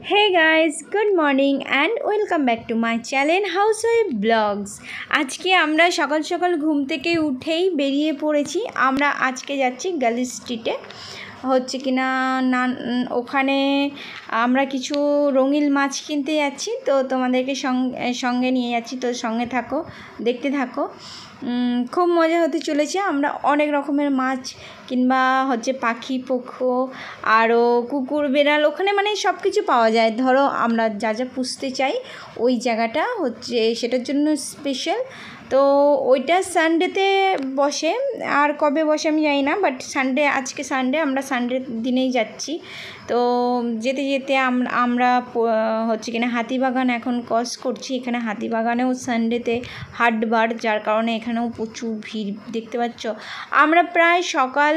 Hey guys, good morning and welcome back to my channel Housewife Vlogs। আজকে আমরা সকাল সকাল ঘুম থেকে উঠেই বেরিয়ে পড়েছি। আমরা আজকে যাচ্ছি গার্ল স্ট্রিটে, হচ্ছে কিনা না ওখানে আমরা কিছু রঙিন মাছ কিনতে যাচ্ছি, তো তোমাদেরকে সঙ্গে নিয়ে যাচ্ছি, তো সঙ্গে থাকো, দেখতে থাকো। খুব মজা হতে চলেছে। আমরা অনেক রকমের মাছ কিংবা হচ্ছে পাখি পক্ষ আরও কুকুর বেড়াল ওখানে মানে সব কিছু পাওয়া যায়। ধরো আমরা যা যা পুষতে চাই ওই জায়গাটা হচ্ছে সেটার জন্য স্পেশাল। তো ওইটা সানডেতে বসে, আর কবে বসে আমি জানি না, বাট আজকে সানডে, আমরা সানডে দিনেই যাচ্ছি। তো যেতে যেতে আমরা হচ্ছে কিনা হাতিবাগান এখন ক্রস করছি। এখানে হাতিবাগানেও সানডেতে হাটবার, যার কারণে এখানেও প্রচুর ভিড় দেখতে পাচ্ছ। আমরা প্রায় সকাল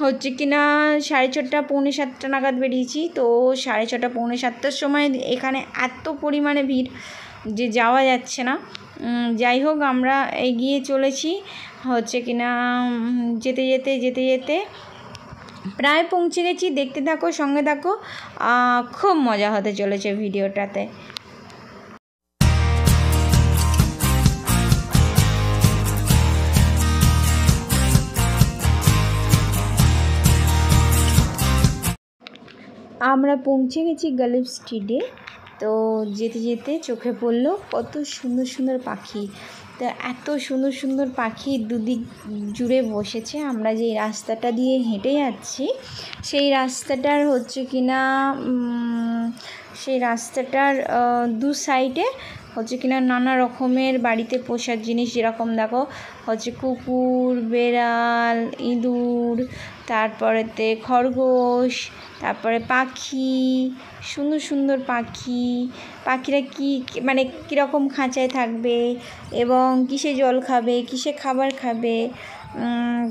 হচ্ছে কিনা 6:30 পৌনে 7টা নাগাদ বেরিয়েছি। তো 6:30 পৌনে 7টার সময় এখানে এত পরিমাণে ভিড় যে যাওয়া যাচ্ছে না। যাই হোক, আমরা এগিয়ে চলেছি, হচ্ছে কিনা যেতে যেতে প্রায় পৌঁছে গেছি। দেখতে থাকো, সঙ্গে থাকো, খুব মজা হতে চলেছে ভিডিওটাতে। আমরা পৌঁছে গেছি গার্ল স্ট্রিটে। তো যেতে যেতে চোখে পড়লো কত সুন্দর সুন্দর পাখি। তো এত সুন্দর সুন্দর পাখি দুদিক জুড়ে বসেছে। আমরা যেই রাস্তাটা দিয়ে হেঁটে যাচ্ছি সেই রাস্তাটার হচ্ছে কিনা সেই রাস্তাটার দু সাইডে হচ্ছে কিনা নানা রকমের বাড়িতে পোষার জিনিস, যেরকম দেখো হচ্ছে কুকুর, বেড়াল, ইঁদুর, তারপরেতে খরগোশ, তারপরে পাখি, সুন্দর সুন্দর পাখিরা কি মানে কীরকম খাঁচায় থাকবে এবং কিসে জল খাবে, কিসে খাবার খাবে,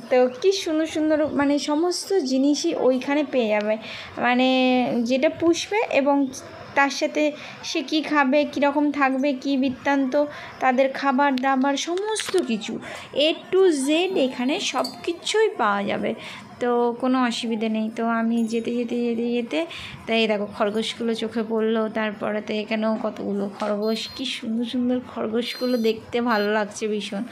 তো কি সুন্দর সুন্দর মানে সমস্ত জিনিসই ওইখানে পেয়ে যাবে। মানে যেটা পুষবে এবং তার সাথে সে কী খাবে, কীরকম থাকবে, কী বৃত্তান্ত, তাদের খাবার দাবার সমস্ত কিছু A to Z এখানে সব কিছুই পাওয়া যাবে। তো কোনো অসুবিধে নেই। তো আমি যেতে তাই দেখো খরগোশগুলো চোখে পড়লো। তারপরে তো এখানেও কতগুলো খরগোশ, কী সুন্দর সুন্দর খরগোশগুলো দেখতে ভালো লাগছে ভীষণ।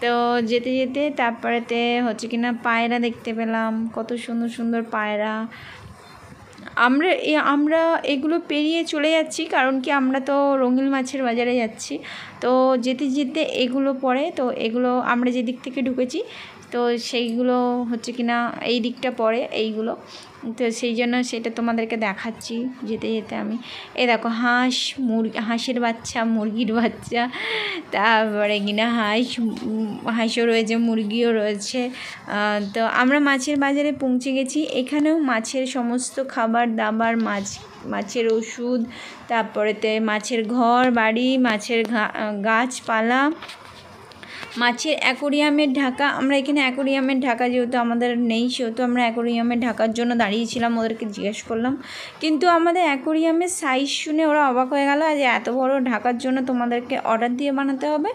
তো যেতে তারপরেতে হচ্ছে কিনা পায়রা দেখতে পেলাম, কত সুন্দর সুন্দর পায়রা। আমরা এগুলো পেরিয়ে চলে যাচ্ছি, কারণ কি আমরা তো রঙিন মাছের বাজারে যাচ্ছি। তো যেতে এগুলো পড়ে, তো এগুলো আমরা যে দিক থেকে ঢুকেছি তো সেইগুলো হচ্ছে কিনা এই দিকটা পড়ে এইগুলো। তো সেই জন্য সেটা তোমাদেরকে দেখাচ্ছি যেতে আমি। দেখো হাঁসের বাচ্চা, মুরগির বাচ্চা, তারপরে কিনা হাঁসও রয়েছে, মুরগিও রয়েছে। তো আমরা মাছের বাজারে পৌঁছে গেছি। এখানেও মাছের সমস্ত খাবার দাবার, মাছের ওষুধ, তারপরেতে মাছের ঘর বাড়ি, মাছের গাছপালা, মাছের অ্যাকোরিয়ামের ঢাকা। আমরা এখানে অ্যাকোরিয়ামের ঢাকা যেহেতু আমাদের নেই, সেহেতু আমরা অ্যাকোরিয়ামের ঢাকার জন্য দাঁড়িয়েছিলাম, ওদেরকে জিজ্ঞেস করলাম। কিন্তু আমাদের অ্যাকোরিয়ামের সাইজ শুনে ওরা অবাক হয়ে গেল যে এত বড় ঢাকার জন্য তোমাদেরকে অর্ডার দিয়ে বানাতে হবে,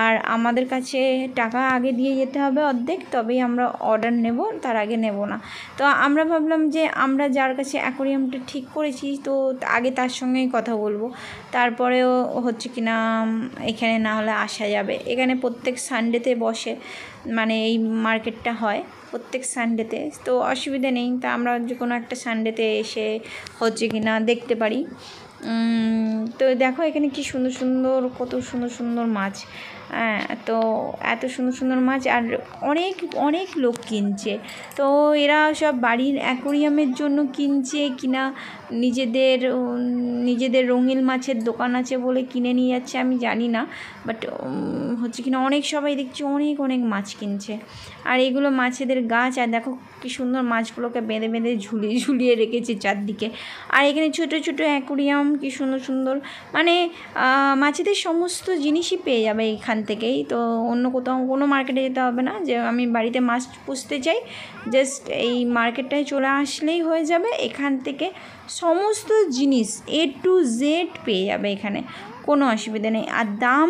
আর আমাদের কাছে টাকা আগে দিয়ে যেতে হবে অর্ধেক, তবেই আমরা অর্ডার নেব, তার আগে নেব না। তো আমরা ভাবলাম যে আমরা যার কাছে অ্যাকোরিয়ামটা ঠিক করেছি তো আগে তার সঙ্গেই কথা বলবো, তারপরেও হচ্ছে কিনা এখানে না হলে আসা যাবে। এখানে প্রত্যেক সানডেতে বসে, মানে এই মার্কেটটা হয় প্রত্যেক সানডেতে, তো অসুবিধা নেই। তা আমরা যে কোনো একটা সানডেতে এসে হচ্ছে কিনা দেখতে পারি। তো দেখো এখানে কি সুন্দর সুন্দর, কত সুন্দর সুন্দর মাছ। তো এত সুন্দর সুন্দর মাছ, আর অনেক অনেক লোক কিনছে। তো এরা সব বাড়ির অ্যাকোরিয়ামের জন্য কিনছে কিনা নিজেদের রঙিন মাছের দোকান আছে বলে কিনে নিয়ে যাচ্ছে আমি জানি না, বাট হচ্ছে কিনা অনেক সবাই দেখছি অনেক মাছ কিনছে। আর এগুলো মাছেদের গাছ, আর দেখো কি সুন্দর মাছগুলোকে বেঁধে ঝুলিয়ে রেখেছে চারদিকে। আর এখানে ছোট ছোট অ্যাকোরিয়াম, কি সুন্দর সুন্দর, মানে মাছেদের সমস্ত জিনিসই পেয়ে যাবে এখান থেকেই। তো অন্য কোথাও কোনো মার্কেটে যেতে হবে না। যে আমি বাড়িতে মাছ পুষতে চাই, জাস্ট এই মার্কেটটায় চলে আসলেই হয়ে যাবে। এখান থেকে সমস্ত জিনিস A to Z পেয়ে যাবে এখানে, কোনো অসুবিধা নেই। আর দাম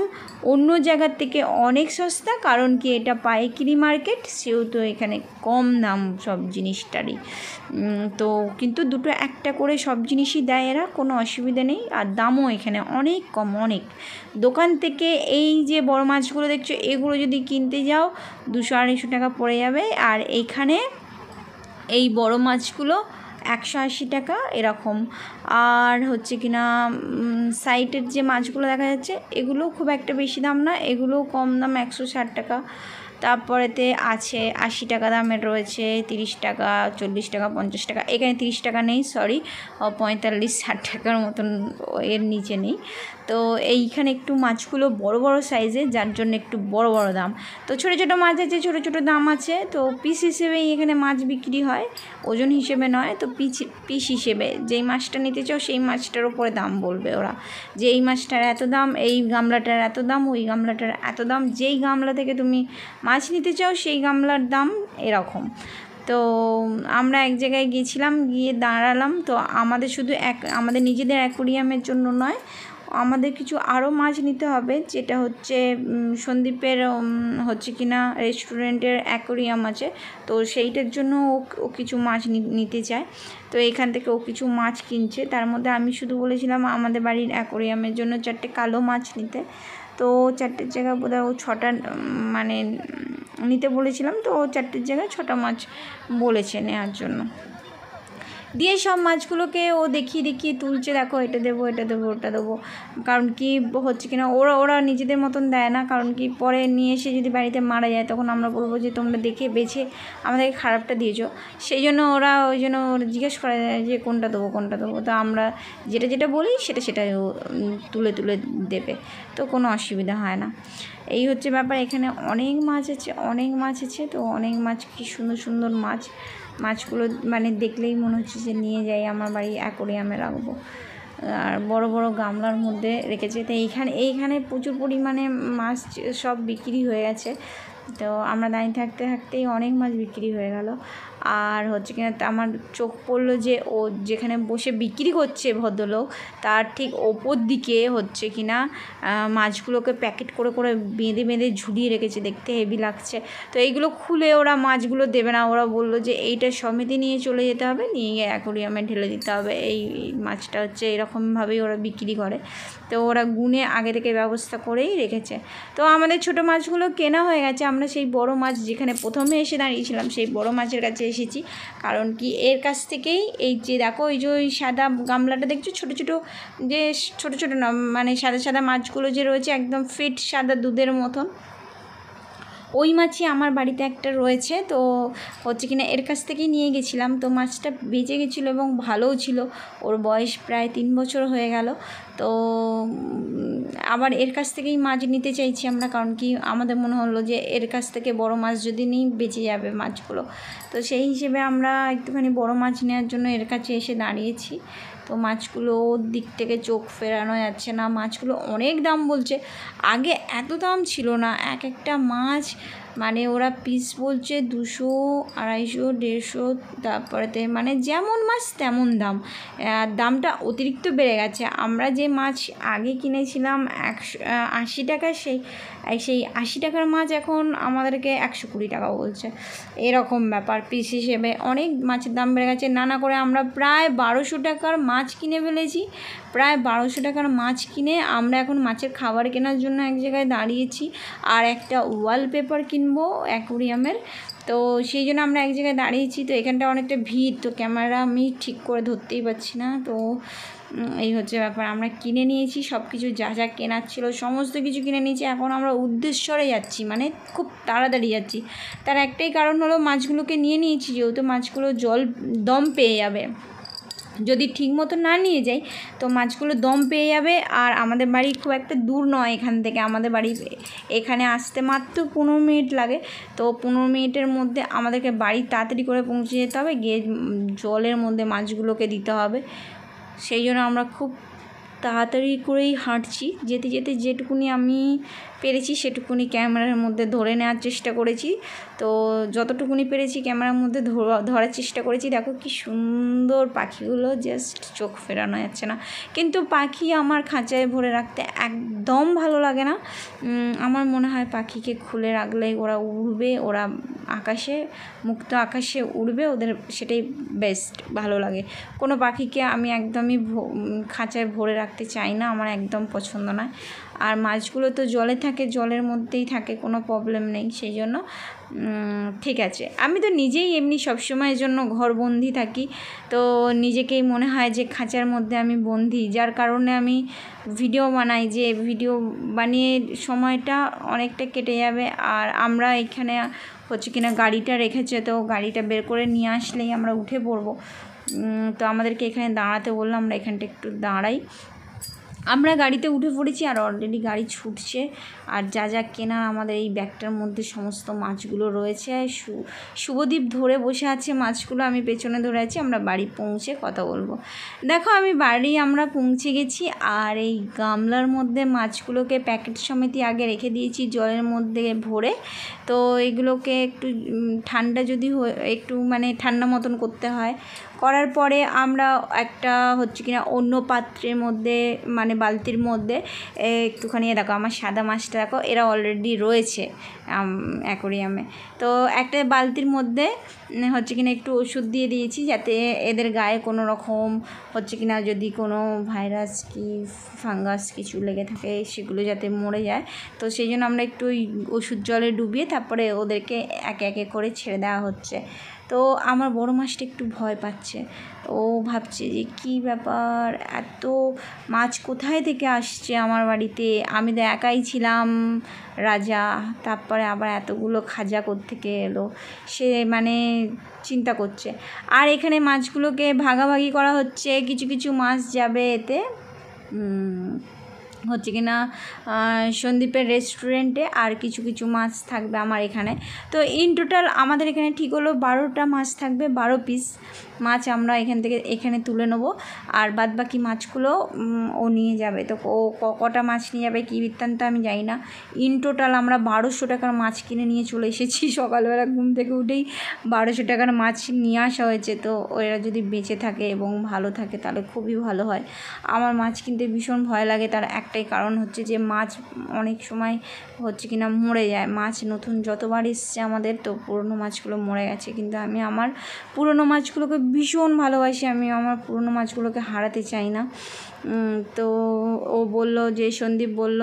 অন্য জায়গার থেকে অনেক সস্তা, কারণ কি এটা পাইকারি মার্কেট, সেহেতু এখানে কম দাম সব জিনিসটারই। তো কিন্তু দুটো একটা করে সব জিনিসই দেয় এরা, কোনো অসুবিধা নেই। আর দামও এখানে অনেক কম, অনেক। দোকান থেকে এই যে বড় মাছগুলো দেখছো, এগুলো যদি কিনতে যাও 200-250 টাকা পড়ে যাবে। আর এইখানে এই বড় মাছগুলো 180 টাকা এরকম। আর হচ্ছে কিনা সাইডের যে মাছগুলো দেখা যাচ্ছে, এগুলো খুব একটা বেশি দাম না, এগুলো কম দাম, 160 টাকা। তারপরেতে আছে 80 টাকা দামের রয়েছে, 30 টাকা, 40 টাকা, 50 টাকা। এখানে 30 টাকা নেই, সরি, 45-60 টাকার মতন, এর নিচে নেই। তো এইখানে একটু মাছগুলো বড় বড় সাইজের, যার জন্য একটু বড় বড় দাম। তো ছোটো ছোটো মাছ আছে, ছোটো ছোটো দাম আছে। তো পিস হিসেবেই এখানে মাছ বিক্রি হয়, ওজন হিসেবে নয়। তো পিস হিসেবে যেই মাছটা নিতে চাও সেই মাছটার ওপরে দাম বলবে ওরা, যে এই মাছটার এত দাম, এই গামলাটার এত দাম, ওই গামলাটার এত দাম। যেই গামলা থেকে তুমি মাছ নিতে চাও সেই গামলার দাম এরকম। তো আমরা এক জায়গায় গিয়েছিলাম, গিয়ে দাঁড়ালাম। তো আমাদের শুধু আমাদের নিজেদের অ্যাকোরিয়ামের জন্য নয়, আমাদের কিছু আরও মাছ নিতে হবে, যেটা হচ্ছে সন্দীপের হচ্ছে কিনা রেস্টুরেন্টের অ্যাকোরিয়াম আছে, তো সেইটার জন্য ও কিছু মাছ নিতে চায়। তো এখান থেকে ও কিছু মাছ কিনছে। তার মধ্যে আমি শুধু বলেছিলাম আমাদের বাড়ির অ্যাকোরিয়ামের জন্য 4টে কালো মাছ নিতে। তো 4টের জায়গায় বোধহয় ও 6টা মানে নিতে বলেছিলাম, তো ও 4টের জায়গায় 6টা মাছ বলেছে নেওয়ার জন্য। দিয়ে সব মাছগুলোকে ও দেখিয়ে দেখিয়ে তুলছে, দেখো এটা দেবো, এটা দেবো, ওটা দেবো। কারণ কি হচ্ছে কিনা ওরা নিজেদের মতন দেয় না, কারণ কি পরে নিয়ে এসে যদি বাড়িতে মারা যায়, তখন আমরা বলবো যে তোমরা দেখে বেছে আমাদেরকে খারাপটা দিয়েছো। সেই জন্য ওই জন্য জিজ্ঞেস করে যে কোনটা দেবো, কোনটা দেবো। তো আমরা যেটা বলি সেটা তুলে তুলে দেবে, তো কোনো অসুবিধা হয় না। এই হচ্ছে ব্যাপার। এখানে অনেক মাছ আছে, অনেক মাছ আছে। তো অনেক মাছ, কি সুন্দর সুন্দর মাছগুলো মানে দেখলেই মনে হচ্ছে যে নিয়ে যাই আমার বাড়ি অ্যাকোরিয়ামে রাখবো। আর বড় বড় গামলার মধ্যে রেখেছে। তো এইখানে প্রচুর পরিমাণে মাছ সব বিক্রি হয়ে গেছে। তো আমরা দাঁড়িয়ে থাকতে থাকতেই অনেক মাছ বিক্রি হয়ে গেল। আর হচ্ছে কিনা আমার চোখ পড়লো যে ও যেখানে বসে বিক্রি করছে ভদ্রলোক, তার ঠিক ওপর দিকে হচ্ছে কিনা মাছগুলোকে প্যাকেট করে করে বেঁধে বেঁধে ঝুলিয়ে রেখেছে, দেখতে হেভি লাগছে। তো এইগুলো খুলে ওরা মাছগুলো দেবে না, ওরা বললো যে এইটা সমেতে নিয়ে চলে যেতে হবে, নিয়ে গিয়ে অ্যাকোরিয়ামে ঢেলে দিতে হবে। এই মাছটা হচ্ছে এরকমভাবেই ওরা বিক্রি করে। তো ওরা গুনে আগে থেকে ব্যবস্থা করেই রেখেছে। তো আমাদের ছোটো মাছগুলো কেনা হয়ে গেছে। আমরা সেই বড় মাছ যেখানে প্রথমে এসে দাঁড়িয়েছিলাম, সেই বড় মাছের কাছে এসেছি। কারণ কি এর কাছ থেকেই এই যে দেখো, এই যে ওই সাদা গামলাটা দেখছো, ছোটো ছোটো না, মানে সাদা সাদা মাছগুলো যে রয়েছে, একদম ফিট সাদা দুধের মতন, ওই মাছই আমার বাড়িতে একটা রয়েছে। তো হচ্ছে কিনা এর কাছ থেকেই নিয়ে গেছিলাম। তো মাছটা বেঁচে গেছিলো এবং ভালোও ছিল। ওর বয়স প্রায় 3 বছর হয়ে গেল। তো আবার এর কাছ থেকেই মাছ নিতে চাইছি আমরা, কারণ কি আমাদের মনে হলো যে এর কাছ থেকে বড় মাছ যদি নিই বেঁচে যাবে মাছগুলো। তো সেই হিসেবে আমরা একটুখানি বড় মাছ নেওয়ার জন্য এর কাছে এসে দাঁড়িয়েছি। তো মাছগুলো ওর দিক থেকে চোখ ফেরানো যাচ্ছে না, মাছগুলো অনেক দাম বলছে। আগে এত দাম ছিল না, একটা মাছ মানে ওরা পিস বলছে 200, 250, 150, তারপরেতে মানে যেমন মাছ তেমন দাম। দামটা অতিরিক্ত বেড়ে গেছে। আমরা যে মাছ আগে কিনেছিলাম 180 টাকা, সেই 80 টাকার মাছ এখন আমাদেরকে 120 টাকা বলছে। এরকম ব্যাপার, পিস হিসেবে অনেক মাছের দাম বেড়ে গেছে। নানা করে আমরা প্রায় 1200 টাকার মাছ কিনে ফেলেছি। প্রায় 1200 টাকার মাছ কিনে আমরা এখন মাছের খাবার কেনার জন্য এক জায়গায় দাঁড়িয়েছি, আর একটা ওয়ালপেপার কিনবো অ্যাকোরিয়ামের। তো সেই জন্য আমরা এক জায়গায় দাঁড়িয়েছি। তো এখানটা অনেকটা ভিড়, তো ক্যামেরা আমি ঠিক করে ধরতেই পারছি না। তো এই হচ্ছে ব্যাপার। আমরা কিনে নিয়েছি সব কিছু, যা যা কেনার ছিল সমস্ত কিছু কিনে নিয়েছি। এখন আমরা উদ্দেশ্যরে যাচ্ছি, মানে খুব তাড়াতাড়ি যাচ্ছি। তার একটাই কারণ হলো মাছগুলোকে নিয়ে নিয়েছি, যেহেতু মাছগুলো দম পেয়ে যাবে। যদি ঠিক মতো না নিয়ে যাই তো মাছগুলো দম পেয়ে যাবে। আর আমাদের বাড়ি খুব একটা দূর নয় এখান থেকে, আমাদের বাড়ি এখানে আসতে মাত্র 15 মিনিট লাগে। তো 15 মিনিটের মধ্যে আমাদেরকে বাড়ি তাড়াতাড়ি করে পৌঁছে যেতে হবে, গিয়ে জলের মধ্যে মাছগুলোকে দিতে হবে। সেই জন্য আমরা খুব তাড়াতাড়ি করেই হাঁটছি। যেতে যেতে যেটুকুনি আমি পেরেছি সেটুকুনি ক্যামেরার মধ্যে ধরে নেওয়ার চেষ্টা করেছি। তো তো যতটুকুনি পেরেছি ক্যামেরার মধ্যে ধরার চেষ্টা করেছি। দেখো কি সুন্দর পাখিগুলো, জাস্ট চোখ ফেরানো যাচ্ছে না। কিন্তু পাখি আমার খাঁচায় ভরে রাখতে একদম ভালো লাগে না। আমার মনে হয় পাখিকে খুলে রাখলে ওরা উড়বে, ওরা আকাশে, মুক্ত আকাশে উড়বে, ওদের সেটাই বেস্ট ভালো লাগে। কোনো পাখিকে আমি একদমই খাঁচায় ভরে রাখতে চাই না, আমার একদম পছন্দ নয়। আর মাছগুলো তো জলে থাকে, জলের মধ্যেই থাকে, কোনো প্রবলেম নেই, সেই জন্য ঠিক আছে। আমি তো নিজেই এমনি সবসময়ের জন্য ঘরবন্দি থাকি, তো নিজেকেই মনে হয় যে খাঁচার মধ্যে আমি বন্দি, যার কারণে আমি ভিডিও বানাই, যে ভিডিও বানিয়ে সময়টা অনেকটা কেটে যাবে। আর আমরা এখানে হচ্ছে কিনা গাড়িটা রেখেছে, তো গাড়িটা বের করে নিয়ে আসলেই আমরা উঠে পড়বো। তো আমাদেরকে এখানে দাঁড়াতে বললাম, আমরা এখানটা একটু দাঁড়াই। আমরা গাড়িতে উঠে পড়েছি আর অলরেডি গাড়ি ছুটছে। আর যা যা কেনার আমাদের এই ব্যাগটার মধ্যে সমস্ত মাছগুলো রয়েছে। শুভদীপ ধরে বসে আছে মাছগুলো, আমি পেছনে ধরে আছি। আমরা বাড়ি পৌঁছে কথা বলবো। দেখো আমি বাড়ি আমরা পৌঁছে গেছি, আর এই গামলার মধ্যে মাছগুলোকে প্যাকেট সমেত আগে রেখে দিয়েছি জলের মধ্যে ভরে। তো এগুলোকে একটু ঠান্ডা যদি একটু মানে ঠান্ডা মতন করতে হয়, করার পরে আমরা একটা হচ্ছে কিনা অন্য পাত্রের মধ্যে মানে বালতির মধ্যে একটুখানি, দেখো আমার সাদা মাছটা দেখো এরা অলরেডি রয়েছে অ্যাকোরিয়ামে। তো একটা বালতির মধ্যে হচ্ছে কিনা একটু ওষুধ দিয়ে দিয়েছি, যাতে এদের গায়ে কোনো রকম হচ্ছে কিনা যদি কোনো ভাইরাস কি ফাঙ্গাস কিছু লেগে থাকে সেগুলো যাতে মরে যায়। তো সেই জন্য আমরা একটু ওই ওষুধ জলে ডুবিয়ে তারপরে ওদেরকে একে একে করে ছেড়ে দেওয়া হচ্ছে। তো আমার বড় মাছটা একটু ভয় পাচ্ছে, ও ভাবছে যে কী ব্যাপার, এত মাছ কোথায় থেকে আসছে আমার বাড়িতে, আমি তো একাই ছিলাম রাজা, তারপরে আবার এতগুলো খাজা কোত্থেকে এলো, সে মানে চিন্তা করছে। আর এখানে মাছগুলোকে ভাগাভাগি করা হচ্ছে, কিছু কিছু মাছ যাবে এতে হচ্ছে কিনা সন্দীপের রেস্টুরেন্টে, আর কিছু কিছু মাছ থাকবে আমার এখানে। তো ইন টোটাল আমাদের এখানে ঠিক হলো 12টা মাছ থাকবে, 12 পিস মাছ আমরা এখান থেকে এখানে তুলে নেবো। আর বাদবাকি মাছগুলো ও নিয়ে যাবে। তো ও কটা মাছ নিয়ে যাবে কী বৃত্তান্ত আমি জানি না। ইন টোটাল আমরা 1200 টাকার মাছ কিনে নিয়ে চলে এসেছি। সকালবেলা ঘুম থেকে উঠেই 1200 টাকার মাছ নিয়ে আসা হয়েছে। তো ওরা যদি বেঁচে থাকে এবং ভালো থাকে তাহলে খুবই ভালো হয়। আমার মাছ কিনতে ভীষণ ভয় লাগে, তার একটাই কারণ হচ্ছে যে মাছ অনেক সময় হচ্ছে কিনা মরে যায়। মাছ নতুন যতবার এসছে আমাদের, তো পুরনো মাছগুলো মরে গেছে, কিন্তু আমি আমার পুরনো মাছগুলোকে ভীষণ ভালোবাসি, আমি আমার পুরনো মাছগুলোকে হারাতে চাই না। তো ও বলল যে সন্দীপ বলল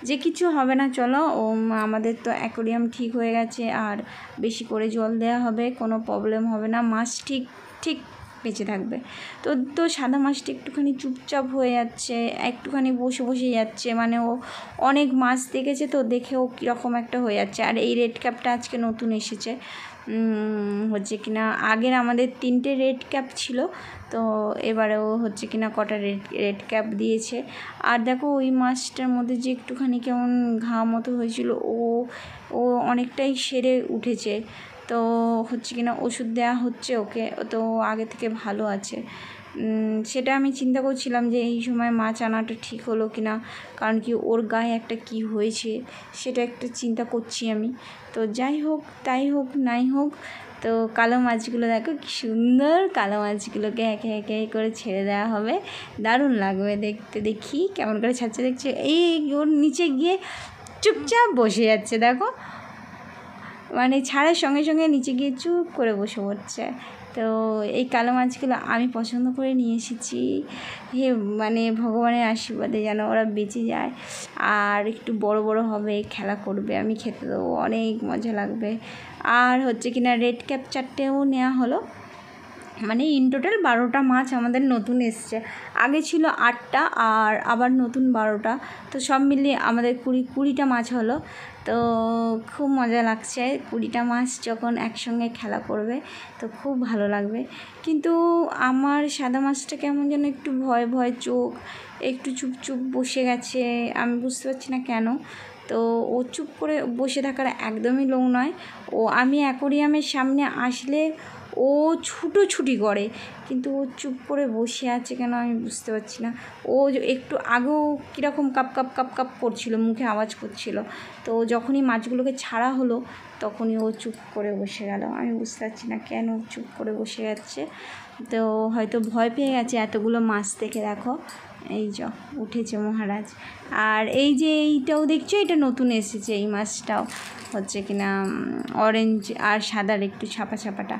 যে কিছু হবে না, চলো, ও আমাদের তো অ্যাকোরিয়াম ঠিক হয়ে গেছে, আর বেশি করে জল দেওয়া হবে, কোনো প্রবলেম হবে না, মাছ ঠিক বেঁচে থাকবে। তো সাদা মাছটা একটুখানি চুপচাপ হয়ে যাচ্ছে, একটুখানি বসে বসে যাচ্ছে, মানে ও অনেক মাছ দেখেছে তো, দেখেও কীরকম একটা হয়ে যাচ্ছে। আর এই রেড ক্যাপটা আজকে নতুন এসেছে, হচ্ছে কিনা আগের আমাদের 3টে রেড ক্যাপ ছিল, তো এবারেও হচ্ছে কিনা কটা রেড ক্যাপ দিয়েছে। আর দেখো ওই মাছটার মধ্যে যে একটুখানি কেমন ঘা মতো হয়েছিল, ও অনেকটাই সেরে উঠেছে। তো হচ্ছে কিনা ওষুধ দেওয়া হচ্ছে ওকে, তো আগে থেকে ভালো আছে। সেটা আমি চিন্তা করছিলাম যে এই সময় মাছ আনাটা ঠিক হলো কি না, কারণ কি ওর গায়ে একটা কি হয়েছে সেটা একটা চিন্তা করছি আমি। তো যাই হোক, তাই হোক নাই হোক, তো কালো মাছগুলো দেখো কি সুন্দর, কালো মাছগুলোকে একে একে করে ছেড়ে দেওয়া হবে, দারুণ লাগবে দেখতে। দেখি কেমন করে ছাড়ছে, দেখছে এই ওর নিচে গিয়ে চুপচাপ বসে যাচ্ছে, দেখো মানে ছাড়ার সঙ্গে সঙ্গে নিচে গিয়ে চুপ করে বসে পড়ছে। তো এই কালো মাছগুলো আমি পছন্দ করে নিয়ে এসেছি, মানে ভগবানের আশীর্বাদে যেন ওরা বেঁচে যায় আর একটু বড় বড় হবে, খেলা করবে, আমি খেতে দেবো, অনেক মজা লাগবে। আর হচ্ছে কিনা রেড ক্যাপ 4টেও নেওয়া হলো, মানে ইন টোটাল 12টা মাছ আমাদের নতুন এসছে। আগে ছিল 8টা আর আবার নতুন 12টা, তো সব মিলিয়ে আমাদের 20টা মাছ হলো। তো খুব মজা লাগছে, 20টা মাছ যখন একসঙ্গে খেলা করবে তো খুব ভালো লাগবে। কিন্তু আমার সাদা মাছটা কেমন যেন একটু ভয় ভয়, চোখ একটু চুপ বসে গেছে, আমি বুঝতে পারছি না কেন। তো ও চুপ করে বসে থাকার একদমই লোক নয়। আমি অ্যাকোরিয়ামের সামনে আসলে ও ও ছুটোছুটি করে, কিন্তু ও চুপ করে বসে আছে কেন আমি বুঝতে পারছি না। ও একটু আগেও কীরকম কাপ কাপ কাপ কাপ করছিল, মুখে আওয়াজ করছিল, তো যখনই মাছগুলোকে ছাড়া হলো তখনই ও চুপ করে বসে গেল। আমি বুঝতে পারছি না কেন চুপ করে বসে যাচ্ছে, তো হয়তো ভয় পেয়ে গেছে এতগুলো মাছ দেখে। দেখো এই যে উঠেছে মহারাজ। আর এই যে এইটাও দেখছো, এটা নতুন এসেছে, এই মাছটাও হচ্ছে কিনা অরেঞ্জ আর সাদার একটু ছাপা ছাপাটা,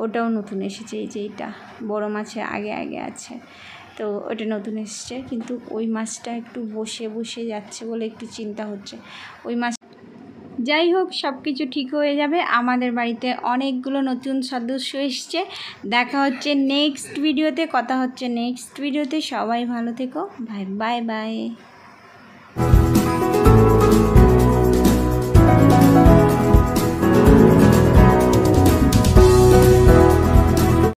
ওটাও নতুন এসেছে। এই যে এইটা বড় মাছের আগে আগে আছে, তো ওটা নতুন এসেছে, কিন্তু ওই মাছটা একটু বসে বসে যাচ্ছে বলে একটু চিন্তা হচ্ছে ওই মাছ। যাই হোক, সব কিছু ঠিক হয়ে যাবে। আমাদের বাড়িতে অনেকগুলো নতুন সদস্য এসছে। দেখা হচ্ছে নেক্সট ভিডিওতে, কথা হচ্ছে নেক্সট ভিডিওতে। সবাই ভালো থেকো, বাই বাই বাই।